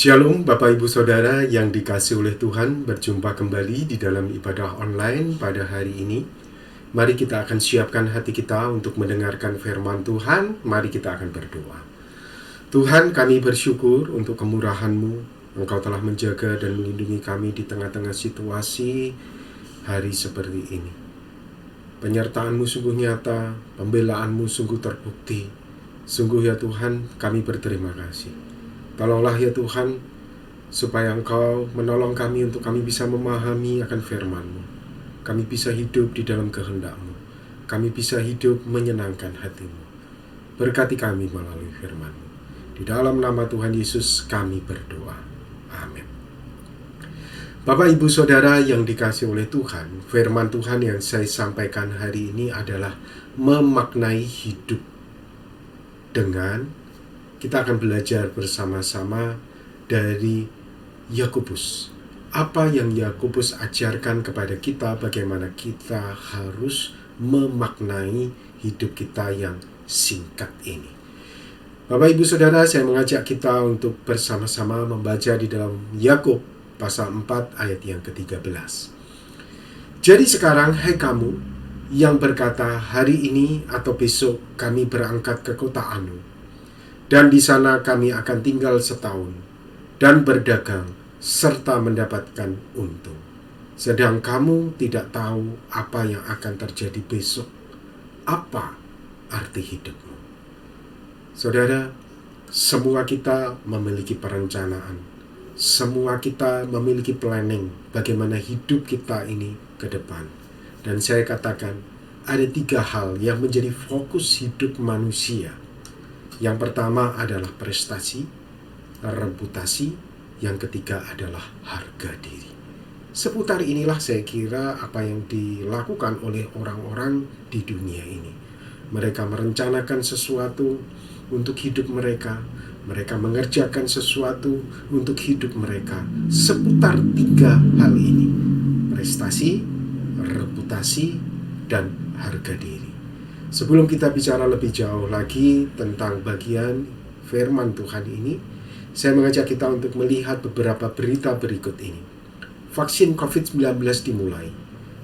Shalom Bapak Ibu Saudara yang dikasihi oleh Tuhan, berjumpa kembali di dalam ibadah online pada hari ini. Mari kita akan siapkan hati kita untuk mendengarkan firman Tuhan. Mari kita akan berdoa. Tuhan, kami bersyukur untuk kemurahan-Mu. Engkau telah menjaga dan melindungi kami di tengah-tengah situasi hari seperti ini. Penyertaan-Mu sungguh nyata, pembelaan-Mu sungguh terbukti. Sungguh ya Tuhan, kami berterima kasih. Tolonglah ya Tuhan, supaya Engkau menolong kami untuk kami bisa memahami akan firman-Mu. Kami bisa hidup di dalam kehendak-Mu. Kami bisa hidup menyenangkan hati-Mu. Berkati kami melalui firman-Mu. Di dalam nama Tuhan Yesus kami berdoa. Amin. Bapak Ibu Saudara yang dikasihi oleh Tuhan, firman Tuhan yang saya sampaikan hari ini adalah memaknai hidup. Dengan kita akan belajar bersama-sama dari Yakobus. Apa yang Yakobus ajarkan kepada kita, bagaimana kita harus memaknai hidup kita yang singkat ini. Bapak Ibu Saudara, saya mengajak kita untuk bersama-sama membaca di dalam Yakub pasal 4 ayat yang ke-13. Jadi sekarang, hai kamu yang berkata, hari ini atau besok kami berangkat ke kota Anu, dan di sana kami akan tinggal setahun dan berdagang serta mendapatkan untung. Sedang kamu tidak tahu apa yang akan terjadi besok. Apa arti hidupmu? Saudara, semua kita memiliki perencanaan. Semua kita memiliki planning bagaimana hidup kita ini ke depan. Dan saya katakan, ada 3 hal yang menjadi fokus hidup manusia. Yang pertama adalah prestasi, reputasi, yang ketiga adalah harga diri. Seputar inilah saya kira apa yang dilakukan oleh orang-orang di dunia ini. Mereka merencanakan sesuatu untuk hidup mereka. Mereka mengerjakan sesuatu untuk hidup mereka. Seputar 3 hal ini: prestasi, reputasi, dan harga diri. Sebelum kita bicara lebih jauh lagi tentang bagian firman Tuhan ini, saya mengajak kita untuk melihat beberapa berita berikut ini. Vaksin COVID-19 dimulai.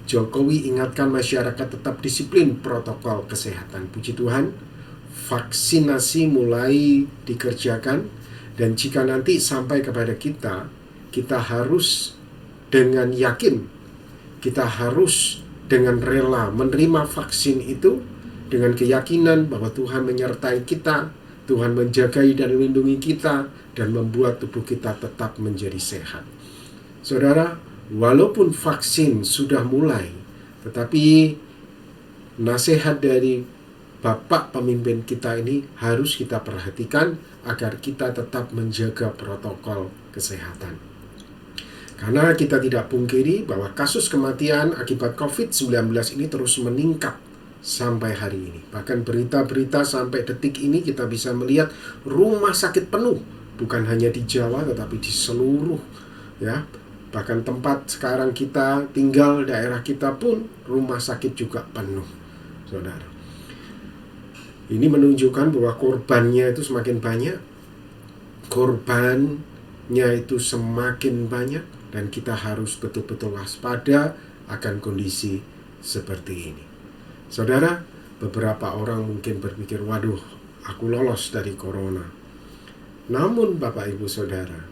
Jokowi ingatkan masyarakat tetap disiplin protokol kesehatan. Puji Tuhan, vaksinasi mulai dikerjakan, dan jika nanti sampai kepada kita, kita harus dengan yakin, kita harus dengan rela menerima vaksin itu, dengan keyakinan bahwa Tuhan menyertai kita, Tuhan menjagai dan melindungi kita, dan membuat tubuh kita tetap menjadi sehat. Saudara, walaupun vaksin sudah mulai, tetapi nasihat dari Bapak pemimpin kita ini harus kita perhatikan agar kita tetap menjaga protokol kesehatan. Karena kita tidak pungkiri bahwa kasus kematian akibat COVID-19 ini terus meningkat sampai hari ini. Bahkan berita-berita sampai detik ini kita bisa melihat rumah sakit penuh, bukan hanya di Jawa tetapi di seluruh, ya. Bahkan tempat sekarang kita tinggal, daerah kita pun rumah sakit juga penuh, saudara. Ini menunjukkan bahwa korbannya itu semakin banyak, korbannya itu semakin banyak, dan kita harus betul-betul waspada akan kondisi seperti ini. Saudara, beberapa orang mungkin berpikir, waduh, aku lolos dari corona. Namun Bapak Ibu Saudara,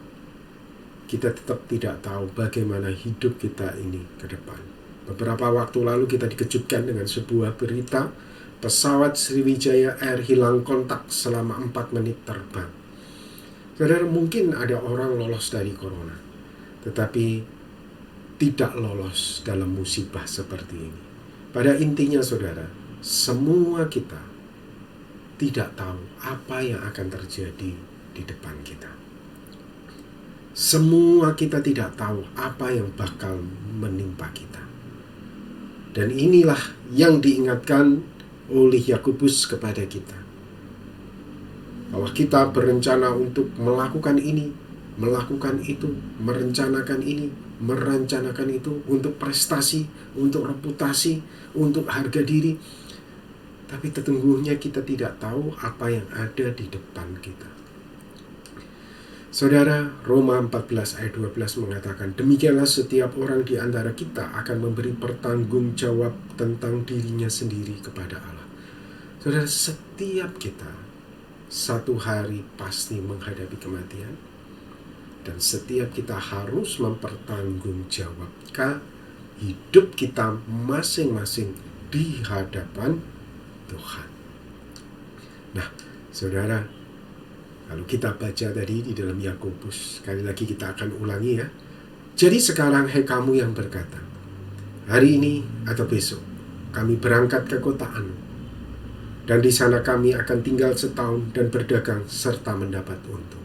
kita tetap tidak tahu bagaimana hidup kita ini ke depan. Beberapa waktu lalu kita dikejutkan dengan sebuah berita, pesawat Sriwijaya Air hilang kontak selama 4 menit terbang. Saudara, mungkin ada orang lolos dari corona, tetapi tidak lolos dalam musibah seperti ini. Pada intinya saudara, semua kita tidak tahu apa yang akan terjadi di depan kita. Semua kita tidak tahu apa yang bakal menimpa kita. Dan inilah yang diingatkan oleh Yakobus kepada kita, bahwa kita berencana untuk melakukan ini, melakukan itu, merencanakan ini, merencanakan itu, untuk prestasi, untuk reputasi, untuk harga diri. Tapi sesungguhnya kita tidak tahu apa yang ada di depan kita. Saudara, Roma 14 ayat 12 mengatakan, demikianlah setiap orang di antara kita akan memberi pertanggung jawab tentang dirinya sendiri kepada Allah. Saudara, setiap kita satu hari pasti menghadapi kematian, dan setiap kita harus mempertanggungjawabkan hidup kita masing-masing di hadapan Tuhan. Nah, saudara, kalau kita baca tadi di dalam Yakobus, sekali lagi kita akan ulangi ya. Jadi sekarang hai kamu yang berkata, hari ini atau besok kami berangkat ke kota Anu, dan di sana kami akan tinggal setahun dan berdagang serta mendapat untung.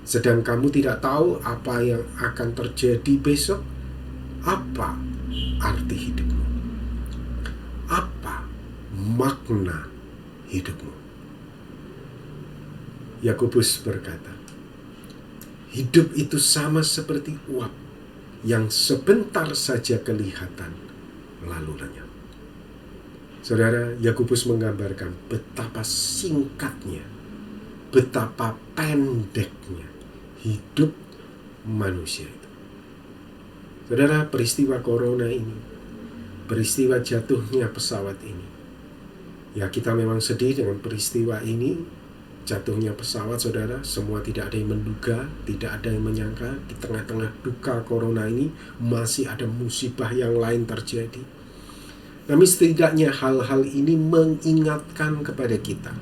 Sedang kamu tidak tahu apa yang akan terjadi besok. Apa arti hidupmu? Apa makna hidupmu? Yakobus berkata, hidup itu sama seperti uap yang sebentar saja kelihatan lalu lenyap. Saudara, Yakobus menggambarkan betapa singkatnya, betapa pendeknya hidup manusia itu. Saudara, peristiwa corona ini, peristiwa jatuhnya pesawat ini, ya kita memang sedih dengan peristiwa ini. Jatuhnya pesawat, saudara, semua tidak ada yang menduga, tidak ada yang menyangka di tengah-tengah duka corona ini masih ada musibah yang lain terjadi. Namun setidaknya hal-hal ini mengingatkan kepada kita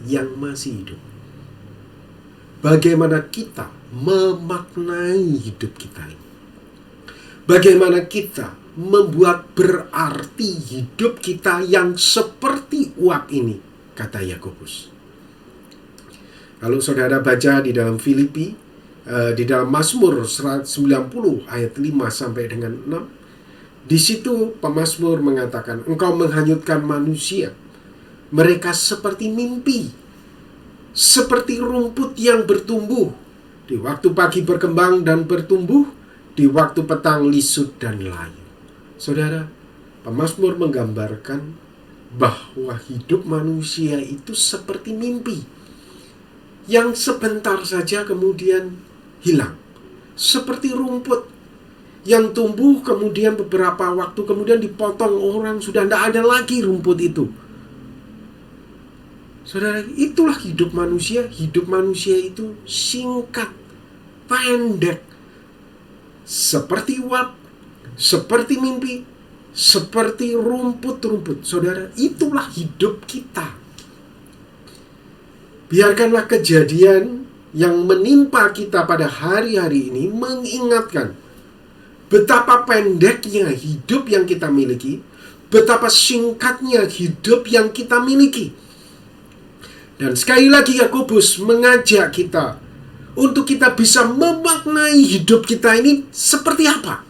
yang masih hidup, bagaimana kita memaknai hidup kita ini, bagaimana kita membuat berarti hidup kita yang seperti uap ini, kata Yakobus. Kalau saudara baca di dalam Filipi, di dalam Mazmur 190 ayat 5 sampai dengan 6, di situ pemazmur mengatakan, engkau menghanyutkan manusia, mereka seperti mimpi, seperti rumput yang bertumbuh, di waktu pagi berkembang dan bertumbuh, di waktu petang lisut dan layu. Saudara, pemazmur menggambarkan bahwa hidup manusia itu seperti mimpi yang sebentar saja kemudian hilang, seperti rumput yang tumbuh kemudian beberapa waktu kemudian dipotong orang, sudah tidak ada lagi rumput itu. Saudara, itulah hidup manusia. Hidup manusia itu singkat, pendek, seperti uap, seperti mimpi, seperti rumput-rumput. Saudara, itulah hidup kita. Biarkanlah kejadian yang menimpa kita pada hari-hari ini mengingatkan betapa pendeknya hidup yang kita miliki, betapa singkatnya hidup yang kita miliki. Dan sekali lagi Yakobus mengajak kita untuk kita bisa memaknai hidup kita ini seperti apa,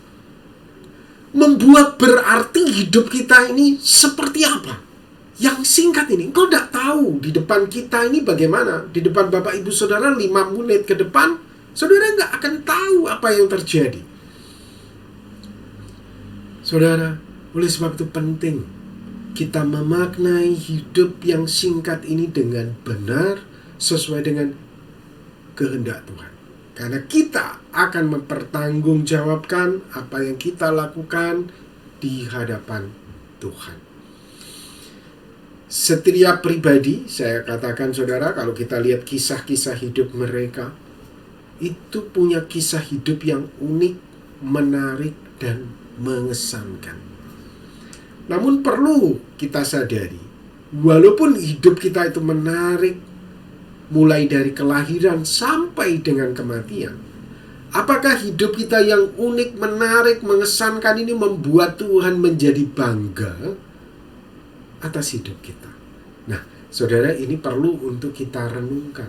membuat berarti hidup kita ini seperti apa. Yang singkat ini, engkau tidak tahu di depan kita ini bagaimana. Di depan Bapak Ibu Saudara 5 menit ke depan, saudara nggak akan tahu apa yang terjadi. Saudara, oleh sebab itu penting kita memaknai hidup yang singkat ini dengan benar, sesuai dengan kehendak Tuhan. Karena kita akan mempertanggungjawabkan apa yang kita lakukan di hadapan Tuhan. Setiap pribadi, saya katakan saudara, kalau kita lihat kisah-kisah hidup mereka, itu punya kisah hidup yang unik, menarik, dan mengesankan. Namun perlu kita sadari, walaupun hidup kita itu menarik, mulai dari kelahiran sampai dengan kematian, apakah hidup kita yang unik, menarik, mengesankan ini membuat Tuhan menjadi bangga atas hidup kita? Nah, saudara, ini perlu untuk kita renungkan.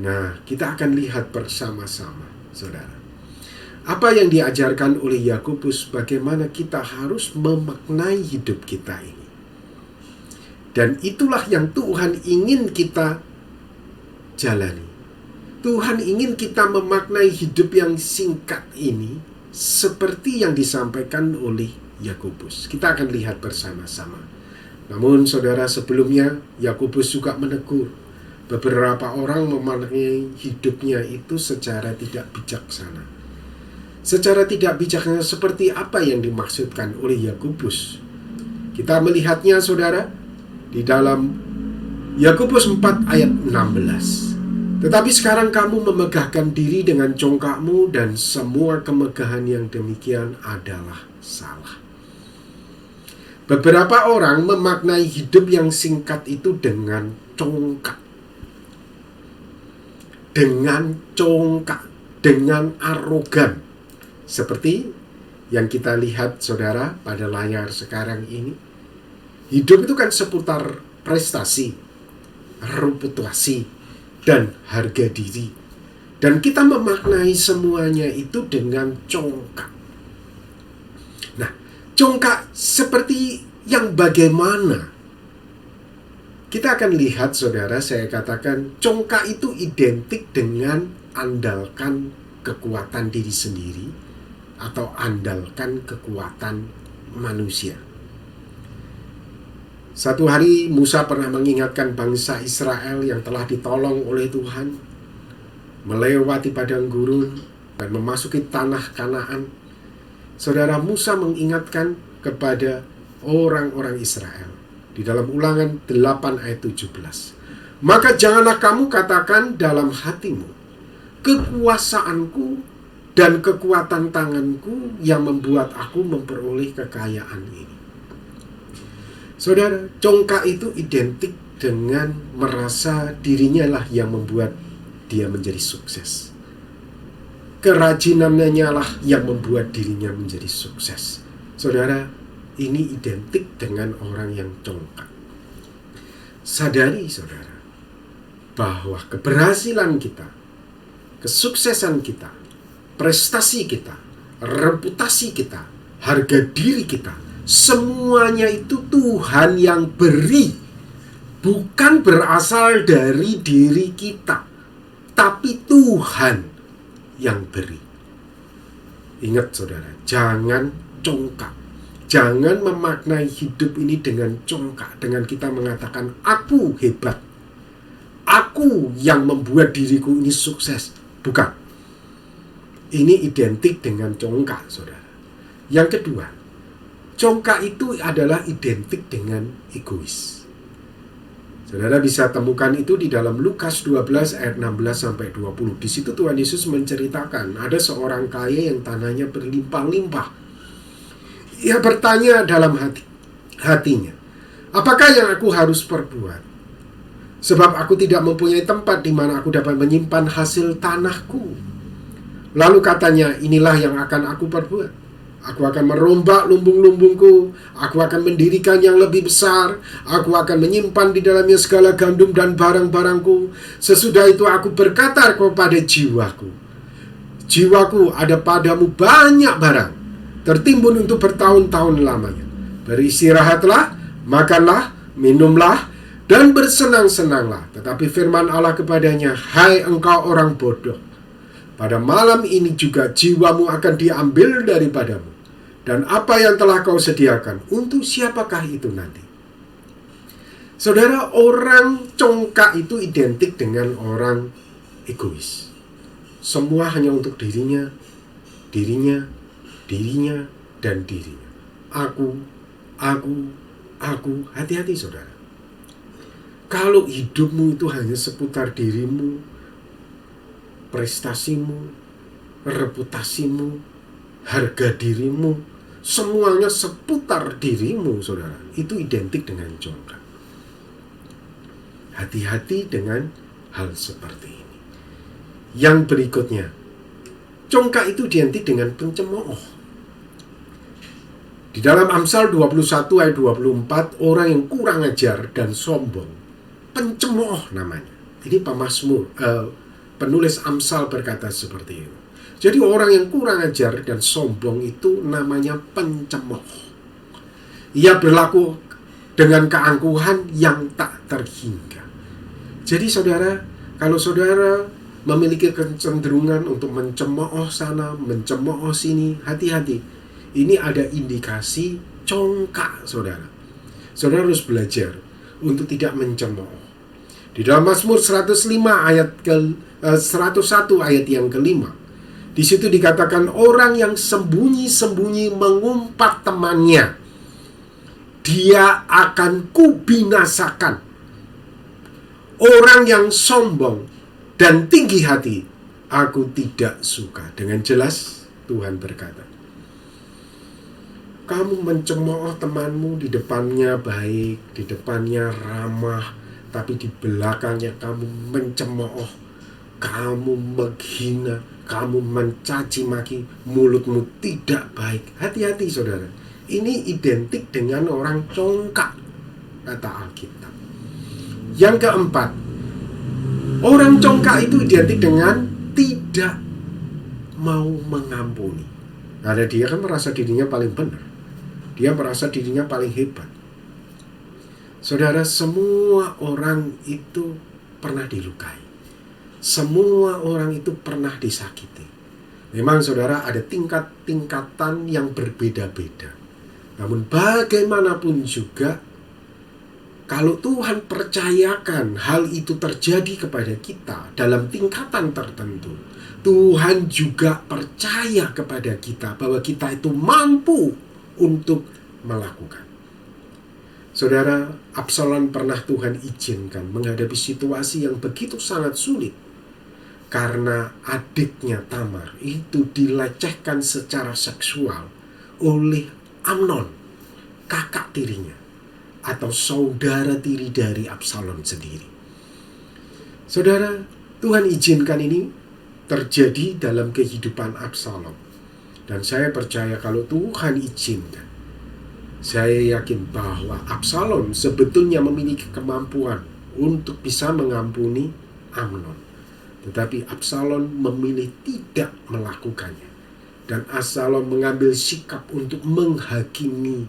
Nah, kita akan lihat bersama-sama, saudara, apa yang diajarkan oleh Yakobus, bagaimana kita harus memaknai hidup kita ini. Dan itulah yang Tuhan ingin kita jalani. Tuhan ingin kita memaknai hidup yang singkat ini seperti yang disampaikan oleh Yakobus. Kita akan lihat bersama-sama. Namun saudara, sebelumnya Yakobus juga menegur Beberapa orang memaknai hidupnya itu secara tidak bijaksana. Secara tidak bijaksana seperti apa yang dimaksudkan oleh Yakobus? Kita melihatnya saudara di dalam Yakobus 4 ayat 16. Tetapi sekarang kamu memegahkan diri dengan congkakmu, dan semua kemegahan yang demikian adalah salah. Beberapa orang memaknai hidup yang singkat itu dengan congkak. Dengan arogan. Seperti yang kita lihat saudara pada layar sekarang ini. Hidup itu kan seputar prestasi, reputasi, dan harga diri. Dan kita memaknai semuanya itu dengan congkak. Nah, congkak seperti yang bagaimana? Kita akan lihat saudara, saya katakan congkak itu identik dengan andalkan kekuatan diri sendiri atau andalkan kekuatan manusia. Satu hari Musa pernah mengingatkan bangsa Israel yang telah ditolong oleh Tuhan melewati padang gurun dan memasuki tanah Kanaan. Saudara, Musa mengingatkan kepada orang-orang Israel di dalam Ulangan 8 ayat 17. Maka janganlah kamu katakan dalam hatimu, kekuasaanku dan kekuatan tanganku yang membuat aku memperoleh kekayaan ini. Saudara, congkak itu identik dengan merasa dirinya lah yang membuat dia menjadi sukses. Kerajinannya lah yang membuat dirinya menjadi sukses. Saudara, ini identik dengan orang yang congkak. Sadari saudara, bahwa keberhasilan kita, kesuksesan kita, prestasi kita, reputasi kita, harga diri kita, semuanya itu Tuhan yang beri. Bukan berasal dari diri kita, tapi Tuhan yang beri. Ingat saudara, jangan congkak. Jangan memaknai hidup ini dengan congkak, dengan kita mengatakan aku hebat, aku yang membuat diriku ini sukses. Bukan. Ini identik dengan congkak saudara. Yang kedua, congkak itu adalah identik dengan egois. Saudara bisa temukan itu di dalam Lukas 12 ayat 16 sampai 20. Di situ Tuhan Yesus menceritakan ada seorang kaya yang tanahnya berlimpah-limpah. Ia bertanya dalam hatinya, apakah yang aku harus perbuat? Sebab aku tidak mempunyai tempat di mana aku dapat menyimpan hasil tanahku. Lalu katanya, inilah yang akan aku perbuat. Aku akan merombak lumbung-lumbungku. Aku akan mendirikan yang lebih besar. Aku akan menyimpan di dalamnya segala gandum dan barang-barangku. Sesudah itu aku berkata kepada jiwaku, jiwaku, ada padamu banyak barang, tertimbun untuk bertahun-tahun lamanya. Beristirahatlah, makanlah, minumlah, dan bersenang-senanglah. Tetapi firman Allah kepadanya, hai engkau orang bodoh, pada malam ini juga jiwamu akan diambil daripadamu. Dan apa yang telah kau sediakan, untuk siapakah itu nanti? Saudara, orang congkak itu identik dengan orang egois. Semua hanya untuk dirinya, dirinya, dirinya, dan dirinya. Aku. Hati-hati saudara. Kalau hidupmu itu hanya seputar dirimu, prestasimu, reputasimu, harga dirimu, semuanya seputar dirimu, saudara, itu identik dengan congkak. Hati-hati dengan hal seperti ini. Yang berikutnya, congkak itu identik dengan pencemooh. Di dalam Amsal 21 ayat 24, orang yang kurang ajar dan sombong, pencemooh namanya. Ini pemazmur, penulis Amsal berkata seperti itu. Jadi orang yang kurang ajar dan sombong itu namanya pencemooh. Ia berlaku dengan keangkuhan yang tak terhingga. Jadi saudara, kalau saudara memiliki kecenderungan untuk mencemooh sana, mencemooh sini, hati-hati. Ini ada indikasi congkak saudara. Saudara harus belajar untuk tidak mencemooh. Di dalam Mazmur 105 ayat 101 ayat yang kelima, di situ dikatakan orang yang sembunyi-sembunyi mengumpat temannya, dia akan kubinasakan. Orang yang sombong dan tinggi hati, aku tidak suka. Dengan jelas Tuhan berkata, kamu mencemooh temanmu, di depannya baik, di depannya ramah, tapi di belakangnya kamu mencemooh, kamu menghina, kamu mencaci maki, mulutmu tidak baik. Hati-hati saudara, ini identik dengan orang congkak, kata Alkitab. Yang keempat, orang congkak itu identik dengan tidak mau mengampuni. Karena dia kan merasa dirinya paling benar, dia merasa dirinya paling hebat. Saudara, semua orang itu pernah dilukai, semua orang itu pernah disakiti. Memang saudara, ada tingkat-tingkatan yang berbeda-beda. Namun bagaimanapun juga, kalau Tuhan percayakan hal itu terjadi kepada kita dalam tingkatan tertentu, Tuhan juga percaya kepada kita bahwa kita itu mampu untuk melakukan. Saudara, Absalom pernah Tuhan izinkan menghadapi situasi yang begitu sangat sulit karena adiknya Tamar itu dilecehkan secara seksual oleh Amnon, kakak tirinya atau saudara tiri dari Absalom sendiri. Saudara, Tuhan izinkan ini terjadi dalam kehidupan Absalom. Dan saya percaya kalau Tuhan izinkan, saya yakin bahwa Absalom sebetulnya memiliki kemampuan untuk bisa mengampuni Amnon. Tetapi Absalom memilih tidak melakukannya. Dan Absalom mengambil sikap untuk menghakimi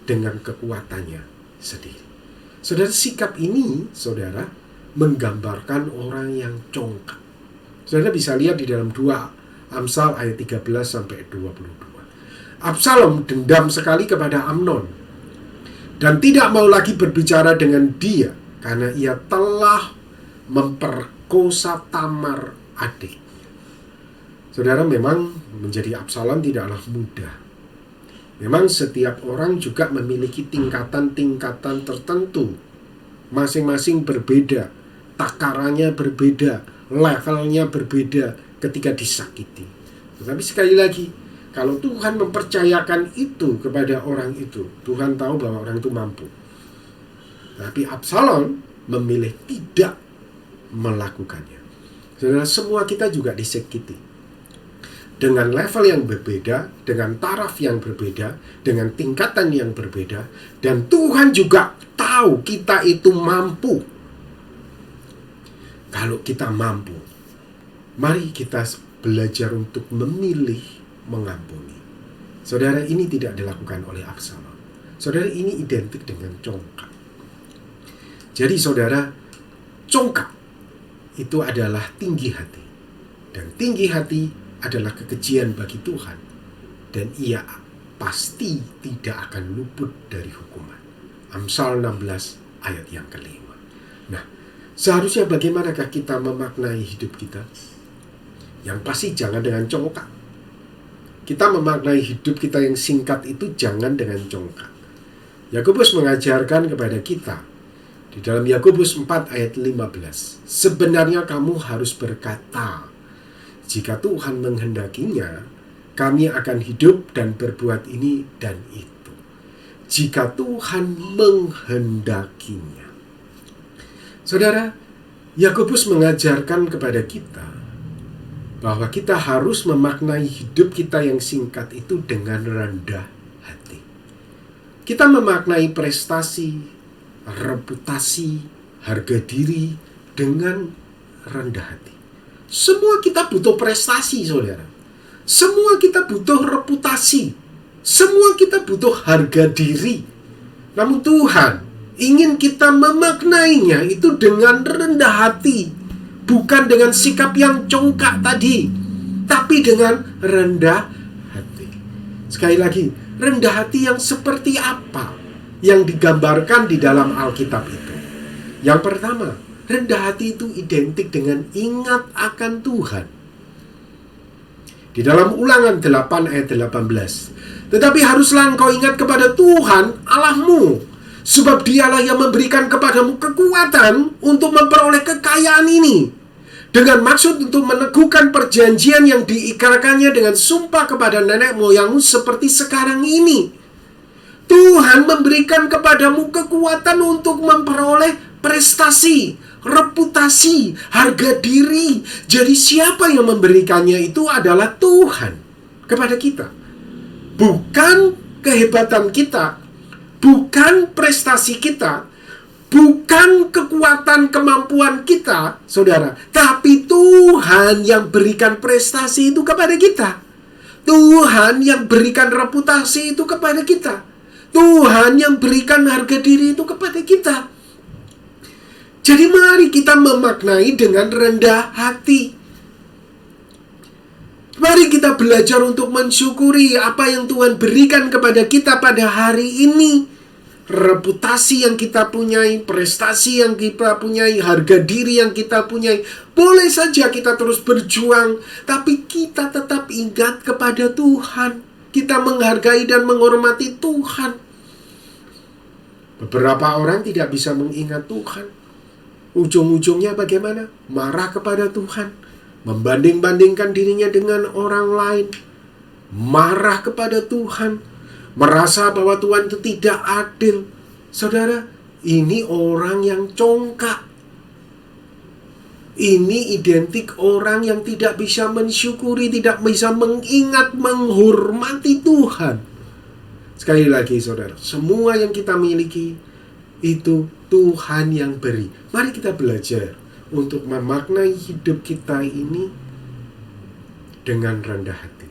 dengan kekuatannya sendiri. Saudara, sikap ini, saudara, menggambarkan orang yang congkak. Saudara bisa lihat di dalam 2 Amsal ayat 13-22. Absalom dendam sekali kepada Amnon dan tidak mau lagi berbicara dengan dia karena ia telah memperkosa Tamar adik. Saudara, memang menjadi Absalom tidaklah mudah. Memang setiap orang juga memiliki tingkatan-tingkatan tertentu. Masing-masing berbeda, takarannya berbeda, levelnya berbeda ketika disakiti. Tetapi sekali lagi, kalau Tuhan mempercayakan itu kepada orang itu, Tuhan tahu bahwa orang itu mampu. Tapi Absalom memilih tidak melakukannya. Saudara, semua kita juga disakiti dengan level yang berbeda, dengan taraf yang berbeda, dengan tingkatan yang berbeda, dan Tuhan juga tahu kita itu mampu. Kalau kita mampu, mari kita belajar untuk memilih mengampuni. Saudara, ini tidak dilakukan oleh Absalom. Saudara, ini identik dengan congkak. Jadi saudara, congkak itu adalah tinggi hati. Dan tinggi hati adalah kekejian bagi Tuhan, dan ia pasti tidak akan luput dari hukuman. Amsal 16 ayat yang kelima. Nah, seharusnya bagaimanakah kita memaknai hidup kita? Yang pasti jangan dengan congkak. Kita memaknai hidup kita yang singkat itu jangan dengan congkak. Yakobus mengajarkan kepada kita di dalam Yakobus 4 ayat 15, sebenarnya kamu harus berkata, jika Tuhan menghendakinya, kami akan hidup dan berbuat ini dan itu. Jika Tuhan menghendakinya. Saudara, Yakobus mengajarkan kepada kita bahwa kita harus memaknai hidup kita yang singkat itu dengan rendah hati. Kita memaknai prestasi, reputasi, harga diri dengan rendah hati. Semua kita butuh prestasi, saudara. Semua kita butuh reputasi. Semua kita butuh harga diri. Namun Tuhan ingin kita memaknainya itu dengan rendah hati. Bukan dengan sikap yang congkak tadi, tapi dengan rendah hati. Sekali lagi, rendah hati yang seperti apa yang digambarkan di dalam Alkitab itu? Yang pertama, rendah hati itu identik dengan ingat akan Tuhan. Di dalam Ulangan 8 ayat 18. Tetapi haruslah engkau ingat kepada Tuhan Allahmu, sebab dialah yang memberikan kepadamu kekuatan untuk memperoleh kekayaan ini, dengan maksud untuk meneguhkan perjanjian yang diikrarkannya dengan sumpah kepada nenek moyangmu seperti sekarang ini. Tuhan memberikan kepadamu kekuatan untuk memperoleh prestasi, reputasi, harga diri. Jadi siapa yang memberikannya itu adalah Tuhan kepada kita. Bukan kehebatan kita, bukan prestasi kita, bukan kekuatan kemampuan kita, saudara. Tapi Tuhan yang berikan prestasi itu kepada kita. Tuhan yang berikan reputasi itu kepada kita. Tuhan yang berikan harga diri itu kepada kita. Jadi mari kita memaknai dengan rendah hati. Mari kita belajar untuk mensyukuri apa yang Tuhan berikan kepada kita pada hari ini. Reputasi yang kita punyai, prestasi yang kita punyai, harga diri yang kita punyai. Boleh saja kita terus berjuang, tapi kita tetap ingat kepada Tuhan. Kita menghargai dan menghormati Tuhan. Beberapa orang tidak bisa mengingat Tuhan. Ujung-ujungnya bagaimana? Marah kepada Tuhan, membanding-bandingkan dirinya dengan orang lain, marah kepada Tuhan, merasa bahwa Tuhan itu tidak adil. Saudara, ini orang yang congkak. Ini identik orang yang tidak bisa mensyukuri, tidak bisa mengingat, menghormati Tuhan. Sekali lagi saudara, semua yang kita miliki itu Tuhan yang beri. Mari kita belajar untuk memaknai hidup kita ini dengan rendah hati.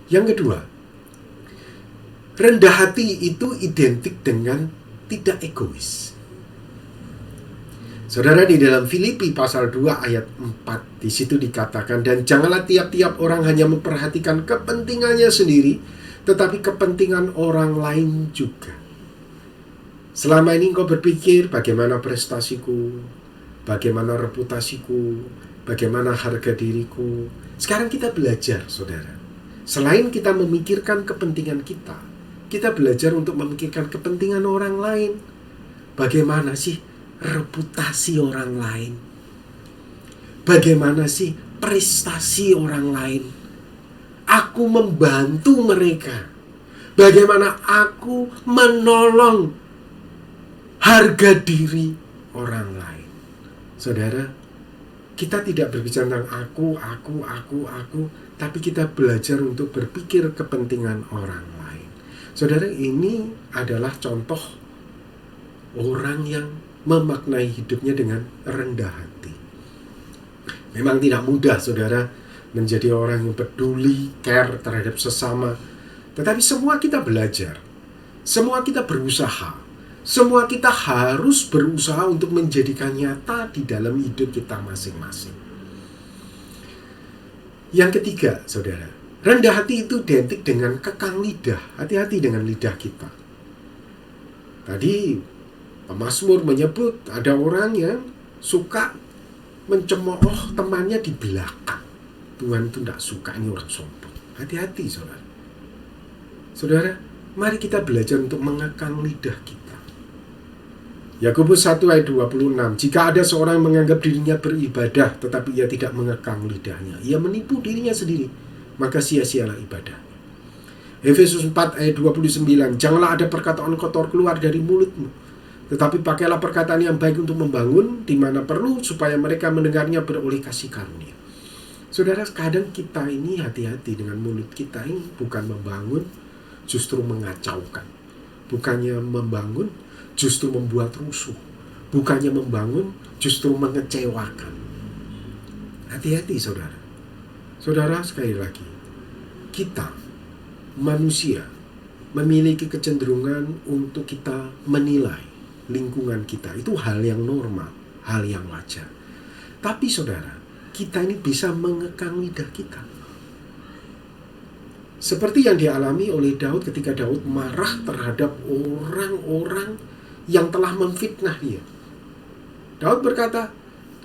Yang kedua, rendah hati itu identik dengan tidak egois. Saudara, di dalam Filipi pasal 2 ayat 4, di situ dikatakan, dan janganlah tiap-tiap orang hanya memperhatikan kepentingannya sendiri, tetapi kepentingan orang lain juga. Selama ini engkau berpikir bagaimana prestasiku, bagaimana reputasiku, bagaimana harga diriku. Sekarang kita belajar, saudara. Selain kita memikirkan kepentingan kita, kita belajar untuk memikirkan kepentingan orang lain. Bagaimana sih reputasi orang lain? Bagaimana sih prestasi orang lain? Aku membantu mereka. Bagaimana aku menolong harga diri orang lain. Saudara, kita tidak berbicara tentang aku, tapi kita belajar untuk berpikir kepentingan orang lain. Saudara, ini adalah contoh orang yang memaknai hidupnya dengan rendah hati. Memang tidak mudah, saudara, menjadi orang yang peduli, care terhadap sesama. Tetapi semua kita belajar. Semua kita berusaha. Semua kita harus berusaha untuk menjadikan nyata di dalam hidup kita masing-masing. Yang ketiga, saudara, rendah hati itu identik dengan kekang lidah. Hati-hati dengan lidah kita. Tadi pemazmur menyebut ada orang yang suka mencemooh temannya di belakang. Tuhan itu tidak suka, ini orang sombong. Hati-hati, saudara. Saudara, mari kita belajar untuk mengekang lidah kita. Yakobus 1 ayat 26. Jika ada seorang menganggap dirinya beribadah, tetapi ia tidak mengekang lidahnya, ia menipu dirinya sendiri, maka sia-sialah ibadah. Efesus 4 ayat 29. Janganlah ada perkataan kotor keluar dari mulutmu, tetapi pakailah perkataan yang baik untuk membangun, di mana perlu, supaya mereka mendengarnya beroleh kasih karunia. Saudara, kadang kita ini hati-hati dengan mulut kita ini, bukan membangun, justru mengacaukan. Bukannya membangun, justru membuat rusuh. Bukannya membangun, justru mengecewakan. Hati-hati, saudara. Saudara, sekali lagi, kita, manusia, memiliki kecenderungan untuk kita menilai lingkungan kita. Itu hal yang normal, hal yang wajar. Tapi, saudara, kita ini bisa mengekang lidah kita. Seperti yang dialami oleh Daud ketika Daud marah terhadap orang-orang yang telah memfitnah dia. Daud berkata,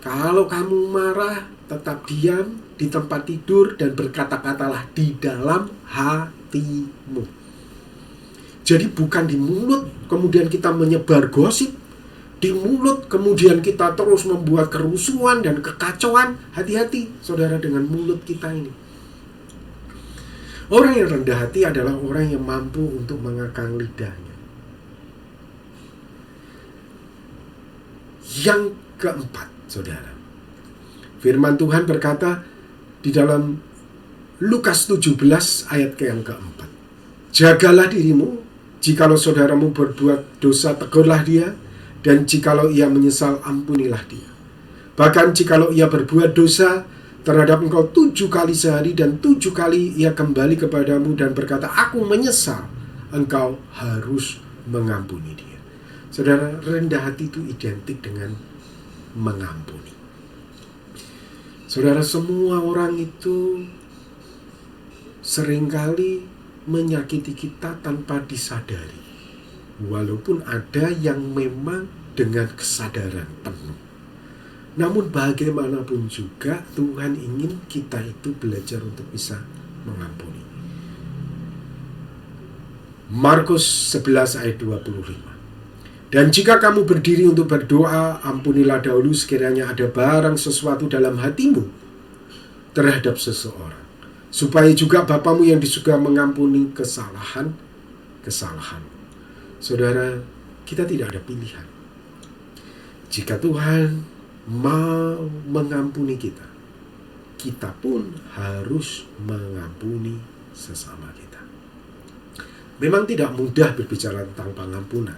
kalau kamu marah, tetap diam di tempat tidur dan berkata-katalah di dalam hatimu. Jadi bukan di mulut kemudian kita menyebar gosip, di mulut kemudian kita terus membuat kerusuhan dan kekacauan. Hati-hati saudara dengan mulut kita ini. Orang yang rendah hati adalah orang yang mampu untuk mengekang lidahnya. Yang keempat, saudara, firman Tuhan berkata di dalam Lukas 17 ayat yang keempat, jagalah dirimu, jikalau saudaramu berbuat dosa, tegurlah dia, dan jikalau ia menyesal, ampunilah dia. Bahkan jikalau ia berbuat dosa terhadap engkau 7 kali sehari dan 7 kali ia kembali kepadamu dan berkata, aku menyesal, engkau harus mengampuni dia. Saudara, rendah hati itu identik dengan mengampuni. Saudara, semua orang itu seringkali menyakiti kita tanpa disadari. Walaupun ada yang memang dengan kesadaran penuh. Namun bagaimanapun juga Tuhan ingin kita itu belajar untuk bisa mengampuni. Markus 11 ayat 25. Dan jika kamu berdiri untuk berdoa, ampunilah dahulu sekiranya ada barang sesuatu dalam hatimu terhadap seseorang, supaya juga Bapamu yang di surga mengampuni kesalahan. Saudara, kita tidak ada pilihan. Jika Tuhan mau mengampuni kita, kita pun harus mengampuni sesama kita. Memang tidak mudah berbicara tentang pengampunan,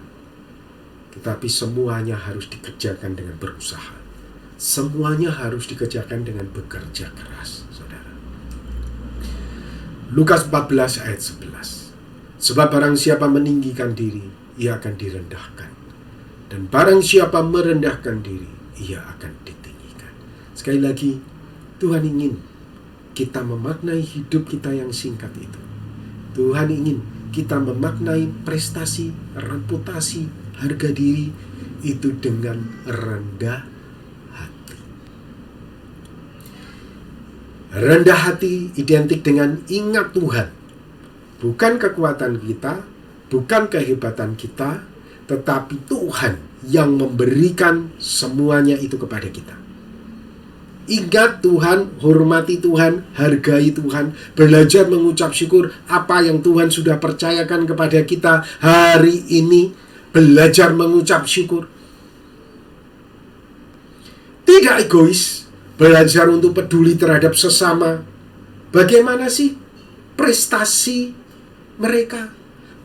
tetapi semuanya harus dikerjakan dengan berusaha. Semuanya harus dikerjakan dengan bekerja keras, saudara. Lukas 14 ayat 11. Sebab barang siapa meninggikan diri, ia akan direndahkan. Dan barang siapa merendahkan diri, ia akan ditinggikan. Sekali lagi, Tuhan ingin kita memaknai hidup kita yang singkat itu. Tuhan ingin kita memaknai prestasi, reputasi, harga diri itu dengan rendah hati. Rendah hati identik dengan ingat Tuhan. Bukan kekuatan kita, bukan kehebatan kita, tetapi Tuhan yang memberikan semuanya itu kepada kita. Ingat Tuhan, hormati Tuhan, hargai Tuhan, belajar mengucap syukur apa yang Tuhan sudah percayakan kepada kita hari ini. Belajar mengucap syukur. Tidak egois, belajar untuk peduli terhadap sesama. Bagaimana sih prestasi mereka?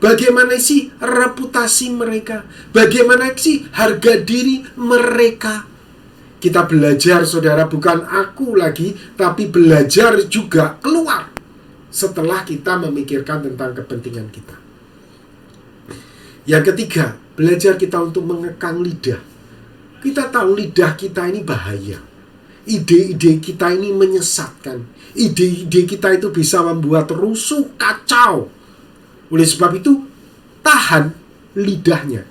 Bagaimana sih reputasi mereka? Bagaimana sih harga diri mereka? Kita belajar, saudara, bukan aku lagi, tapi belajar juga keluar setelah kita memikirkan tentang kepentingan kita. Yang ketiga, belajar kita untuk mengekang lidah. Kita tahu lidah kita ini bahaya. Ide-ide kita ini menyesatkan. Ide-ide kita itu bisa membuat rusuh, kacau. Oleh sebab itu, tahan lidahnya.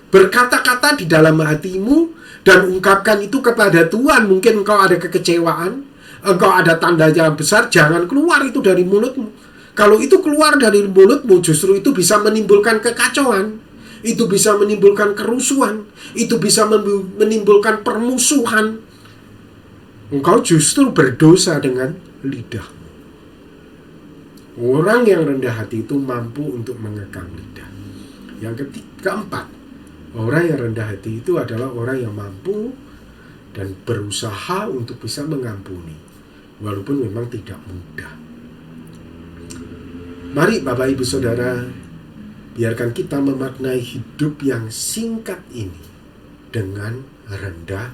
Berkata-kata di dalam hatimu dan ungkapkan itu kepada Tuhan. Mungkin engkau ada kekecewaan, engkau ada tanda yang besar, jangan keluar itu dari mulutmu. Kalau itu keluar dari mulutmu, justru itu bisa menimbulkan kekacauan. Itu bisa menimbulkan kerusuhan. Itu bisa menimbulkan permusuhan. Engkau justru berdosa dengan lidahmu. Orang yang rendah hati itu mampu untuk mengekang lidah. Yang keempat, orang yang rendah hati itu adalah orang yang mampu dan berusaha untuk bisa mengampuni, walaupun memang tidak mudah. Mari Bapak Ibu Saudara, biarkan kita memaknai hidup yang singkat ini dengan rendah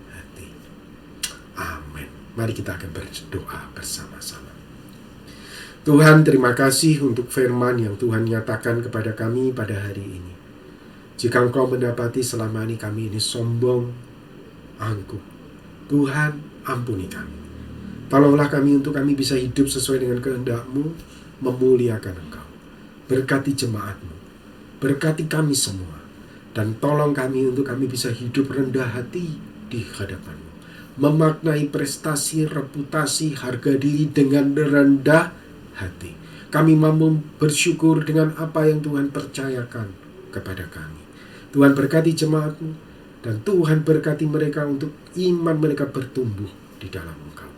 hati. Amin. Mari kita akan berdoa bersama-sama. Tuhan, terima kasih untuk firman yang Tuhan nyatakan kepada kami pada hari ini. Jika Engkau mendapati selama ini kami ini sombong, angkuh, Tuhan ampuni kami. Tolonglah kami untuk kami bisa hidup sesuai dengan kehendak-Mu, memuliakan Engkau. Berkati jemaat-Mu, berkati kami semua. Dan tolong kami untuk kami bisa hidup rendah hati di hadapan-Mu, memaknai prestasi, reputasi, harga diri dengan rendah hati. Kami mampu bersyukur dengan apa yang Tuhan percayakan kepada kami. Tuhan berkati jemaat-Mu, dan Tuhan berkati mereka untuk iman mereka bertumbuh di dalam Engkau.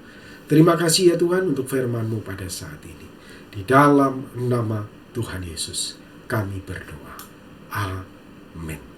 Terima kasih ya Tuhan untuk firman-Mu pada saat ini. Di dalam nama Tuhan Yesus kami berdoa. Amin.